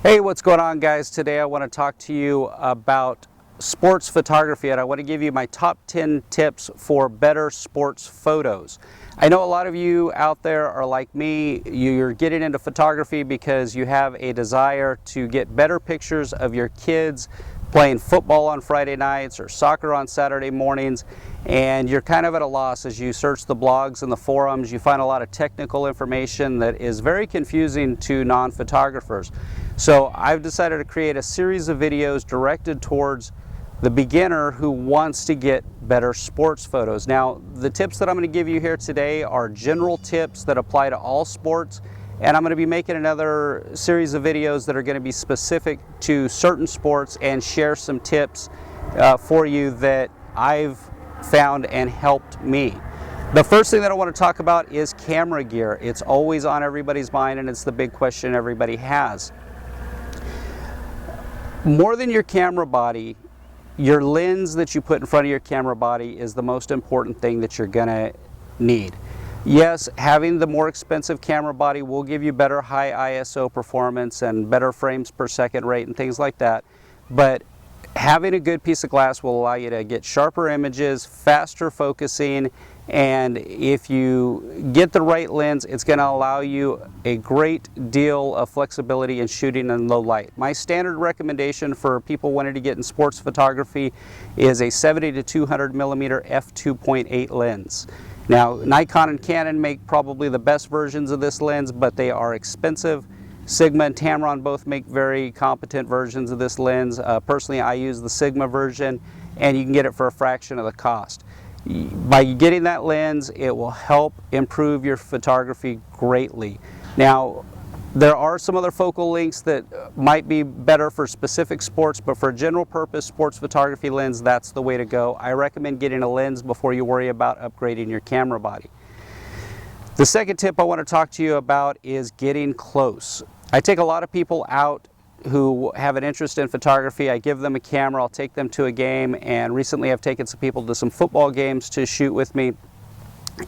Hey, what's going on, guys? Today I want to talk to you about sports photography, and I want to give you my top 10 tips for better sports photos. I know a lot of you out there are like me. You're getting into photography because you have a desire to get better pictures of your kids playing football on Friday nights or soccer on Saturday mornings, and you're kind of at a loss as you search the blogs and the forums. You find a lot of technical information that is very confusing to non-photographers. So I've decided to create a series of videos directed towards the beginner who wants to get better sports photos. Now, the tips that I'm going to give you here today are general tips that apply to all sports, and I'm going to be making another series of videos that are going to be specific to certain sports and share some tips for you that I've found and helped me. The first thing that I want to talk about is camera gear. It's always on everybody's mind, and it's the big question everybody has. More than your camera body, your lens that you put in front of your camera body is the most important thing that you're gonna need. Yes, having the more expensive camera body will give you better high ISO performance and better frames per second rate and things like that, but having a good piece of glass will allow you to get sharper images, faster focusing, and if you get the right lens, it's going to allow you a great deal of flexibility in shooting in low light. My standard recommendation for people wanting to get in sports photography is a 70 to 200 millimeter f2.8 lens. Now, Nikon and Canon make probably the best versions of this lens, but they are expensive. Sigma and Tamron both make very competent versions of this lens. Personally, I use the Sigma version, and you can get it for a fraction of the cost. By getting that lens, it will help improve your photography greatly. Now, there are some other focal lengths that might be better for specific sports, but for a general purpose sports photography lens, that's the way to go. I recommend getting a lens before you worry about upgrading your camera body. The second tip I want to talk to you about is getting close. I take a lot of people out who have an interest in photography. I give them a camera, I'll take them to a game, and recently I've taken some people to some football games to shoot with me,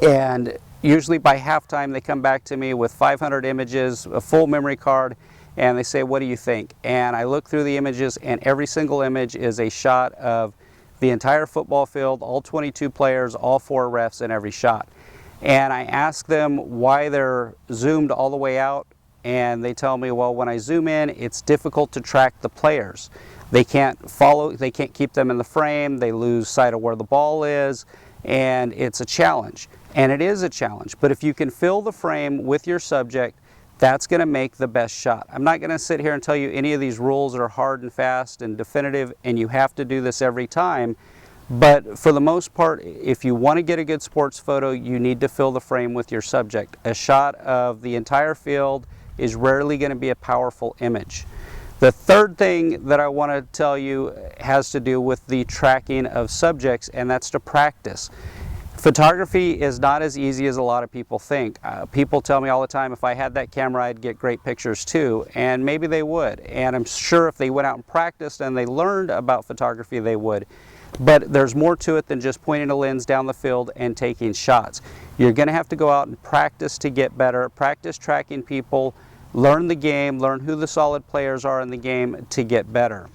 and usually by halftime they come back to me with 500 images, a full memory card, and they say, "What do you think?" And I look through the images, and every single image is a shot of the entire football field, all 22 players, all 4 refs in every shot. And I ask them why they're zoomed all the way out, and they tell me, well, when I zoom in, it's difficult to track the players. They can't keep them in the frame, they lose sight of where the ball is, and it's a challenge. And it is a challenge, but if you can fill the frame with your subject, that's going to make the best shot. I'm not going to sit here and tell you any of these rules are hard and fast and definitive, and you have to do this every time. But for the most part, if you want to get a good sports photo, you need to fill the frame with your subject. A shot of the entire field is rarely going to be a powerful image. The third thing that I want to tell you has to do with the tracking of subjects, and that's to practice. Photography is not as easy as a lot of people think. People tell me all the time, if I had that camera, I'd get great pictures too, and maybe they would. And I'm sure if they went out and practiced and they learned about photography, they would. But there's more to it than just pointing a lens down the field and taking shots. You're going to have to go out and practice to get better, practice tracking people, learn the game, learn who the solid players are in the game to get better.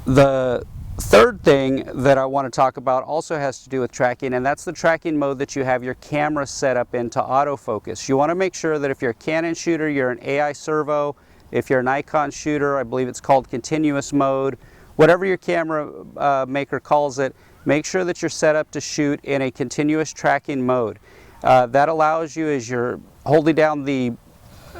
The third thing that I want to talk about also has to do with tracking, and that's the tracking mode that you have your camera set up into autofocus. You want to make sure that if you're a Canon shooter, you're an AI servo. If you're a Nikon shooter, I believe it's called continuous mode. Whatever your camera maker calls it, make sure that you're set up to shoot in a continuous tracking mode. That allows you, as you're holding down the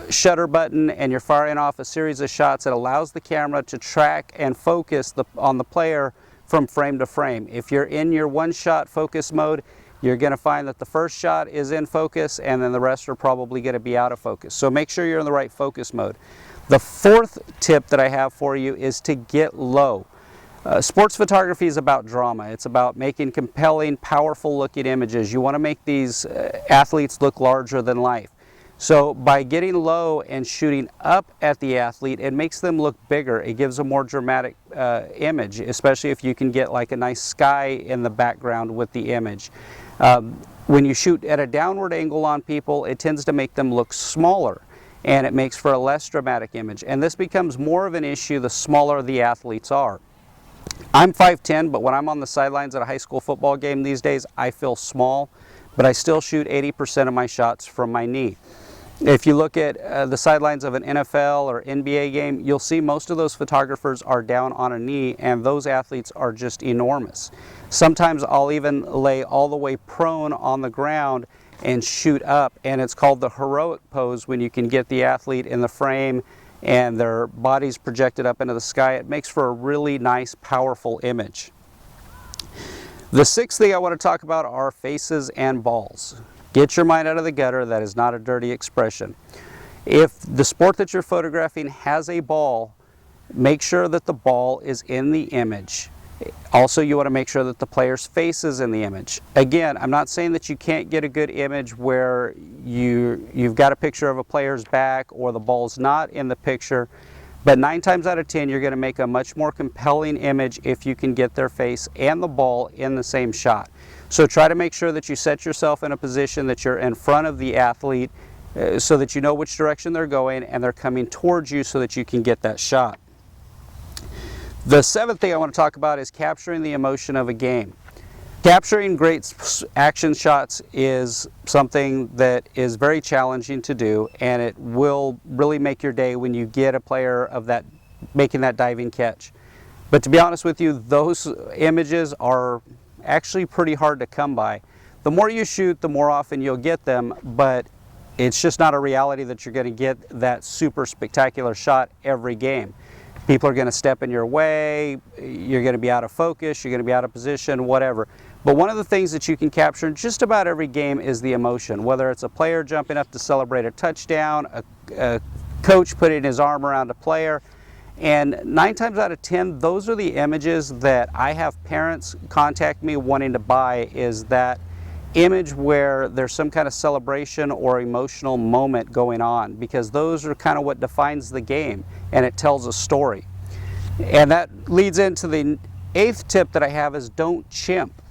shutter button and you're firing off a series of shots, it allows the camera to track and focus on the player from frame to frame. If you're in your one-shot focus mode, you're going to find that the first shot is in focus and then the rest are probably going to be out of focus. So make sure you're in the right focus mode. The fourth tip that I have for you is to get low. Sports photography is about drama. It's about making compelling, powerful looking images. You want to make these athletes look larger than life. So by getting low and shooting up at the athlete, it makes them look bigger. It gives a more dramatic image, especially if you can get like a nice sky in the background with the image. When you shoot at a downward angle on people, it tends to make them look smaller. and it makes for a less dramatic image. And this becomes more of an issue the smaller the athletes are. I'm 5'10", but when I'm on the sidelines at a high school football game these days, I feel small, but I still shoot 80% of my shots from my knee. If you look at the sidelines of an NFL or NBA game, you'll see most of those photographers are down on a knee, and those athletes are just enormous. Sometimes I'll even lay all the way prone on the ground and shoot up, and it's called the heroic pose when you can get the athlete in the frame and their bodies projected up into the sky. It makes for a really nice, powerful image. The sixth thing I want to talk about are faces and balls. Get your mind out of the gutter. That is not a dirty expression. If the sport that you're photographing has a ball, make sure that the ball is in the image. Also, you want to make sure that the player's face is in the image. Again, I'm not saying that you can't get a good image where you've got a picture of a player's back or the ball's not in the picture, but 9 times out of 10 you're going to make a much more compelling image if you can get their face and the ball in the same shot. So try to make sure that you set yourself in a position that you're in front of the athlete so that you know which direction they're going and they're coming towards you so that you can get that shot. The seventh thing I want to talk about is capturing the emotion of a game. Capturing great action shots is something that is very challenging to do, and it will really make your day when you get a player of that making that diving catch. But to be honest with you, those images are actually pretty hard to come by. The more you shoot, the more often you'll get them, but it's just not a reality that you're going to get that super spectacular shot every game. People are going to step in your way, you're going to be out of focus, you're going to be out of position, whatever. But one of the things that you can capture in just about every game is the emotion, whether it's a player jumping up to celebrate a touchdown, a coach putting his arm around a player. And 9 times out of 10, those are the images that I have parents contact me wanting to buy, is that image where there's some kind of celebration or emotional moment going on, because those are kind of what defines the game and it tells a story. And that leads into the 8th tip that I have is don't chimp.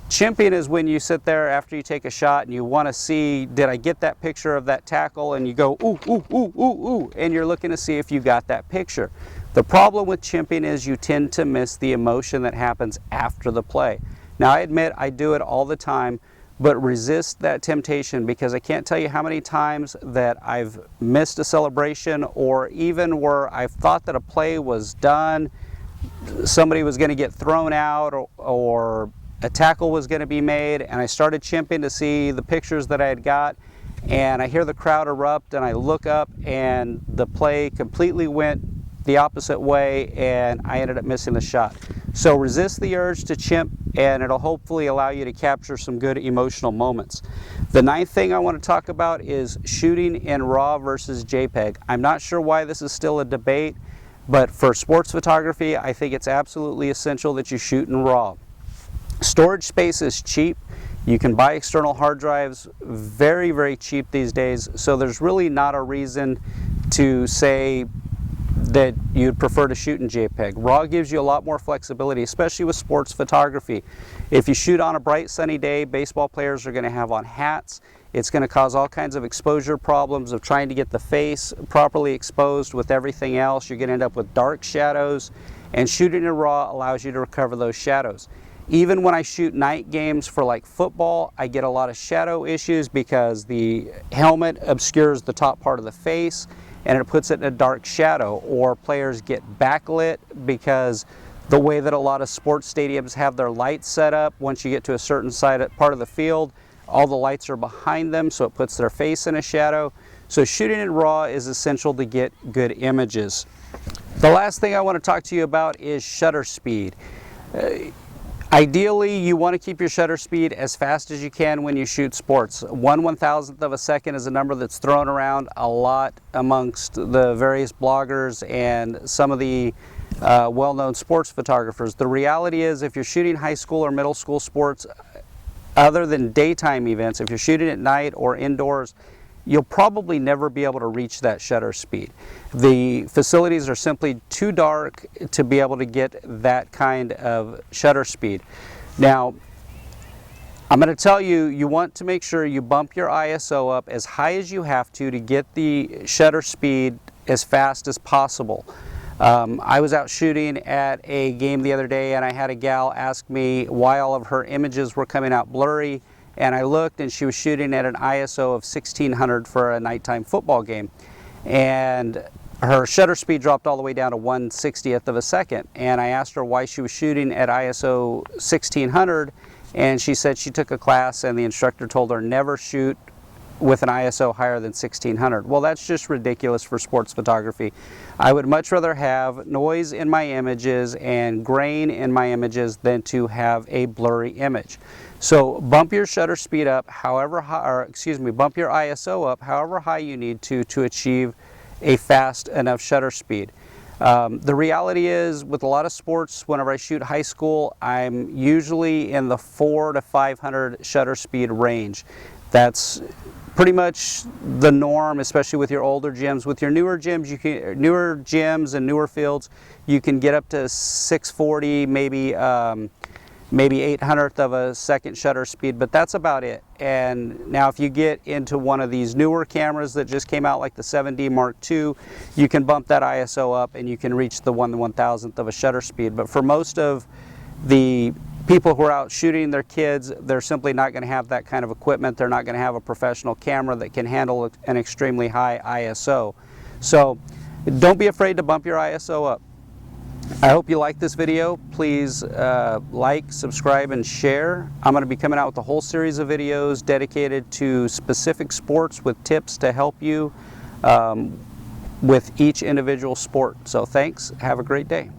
Chimping is when you sit there after you take a shot and you want to see, did I get that picture of that tackle, and you go ooh, ooh, ooh, ooh, ooh, and you're looking to see if you got that picture. The problem with chimping is you tend to miss the emotion that happens after the play. Now I admit I do it all the time, but resist that temptation, because I can't tell you how many times that I've missed a celebration, or even where I've thought that a play was done, somebody was going to get thrown out, or a tackle was going to be made, and I started chimping to see the pictures that I had got, and I hear the crowd erupt, and I look up and the play completely went the opposite way and I ended up missing the shot. So resist the urge to chimp, and it'll hopefully allow you to capture some good emotional moments. The 9th thing I want to talk about is shooting in RAW versus JPEG. I'm not sure why this is still a debate, but for sports photography, I think it's absolutely essential that you shoot in RAW. Storage space is cheap. You can buy external hard drives very, very cheap these days, so there's really not a reason to say that you'd prefer to shoot in JPEG. RAW gives you a lot more flexibility, especially with sports photography. If you shoot on a bright sunny day, baseball players are going to have on hats. It's going to cause all kinds of exposure problems of trying to get the face properly exposed with everything else. You're going to end up with dark shadows, and shooting in RAW allows you to recover those shadows. Even when I shoot night games for like football, I get a lot of shadow issues because the helmet obscures the top part of the face and it puts it in a dark shadow, or players get backlit because the way that a lot of sports stadiums have their lights set up, once you get to a certain part of the field, all the lights are behind them, so it puts their face in a shadow. So shooting in RAW is essential to get good images. The last thing I want to talk to you about is shutter speed. Ideally, you want to keep your shutter speed as fast as you can when you shoot sports. 1/1000th of a second is a number that's thrown around a lot amongst the various bloggers and some of the well-known sports photographers. The reality is, if you're shooting high school or middle school sports, other than daytime events, if you're shooting at night or indoors, you'll probably never be able to reach that shutter speed. The facilities are simply too dark to be able to get that kind of shutter speed. Now, I'm going to tell you, you want to make sure you bump your ISO up as high as you have to get the shutter speed as fast as possible. I was out shooting at a game the other day and I had a gal ask me why all of her images were coming out blurry, and I looked and she was shooting at an ISO of 1600 for a nighttime football game, and her shutter speed dropped all the way down to 1/60th of a second, and I asked her why she was shooting at ISO 1600, and she said she took a class and the instructor told her never shoot with an ISO higher than 1600. Well, that's just ridiculous for sports photography. I would much rather have noise in my images and grain in my images than to have a blurry image. So bump your shutter speed up however high, or excuse me, bump your ISO up however high you need to achieve a fast enough shutter speed. The reality is, with a lot of sports, whenever I shoot high school, I'm usually in the 400 to 500 shutter speed range. That's pretty much the norm, especially with your older gyms. With your newer gyms, newer gyms and newer fields, you can get up to 640, maybe 800th of a second shutter speed, but that's about it. And now if you get into one of these newer cameras that just came out, like the 7D Mark II, you can bump that ISO up and you can reach the 1/1000th of a shutter speed. But for most of the people who are out shooting their kids, they're simply not going to have that kind of equipment. They're not going to have a professional camera that can handle an extremely high ISO. So don't be afraid to bump your ISO up. I hope you like this video. Please like, subscribe, and share. I'm going to be coming out with a whole series of videos dedicated to specific sports with tips to help you with each individual sport. So thanks. Have a great day.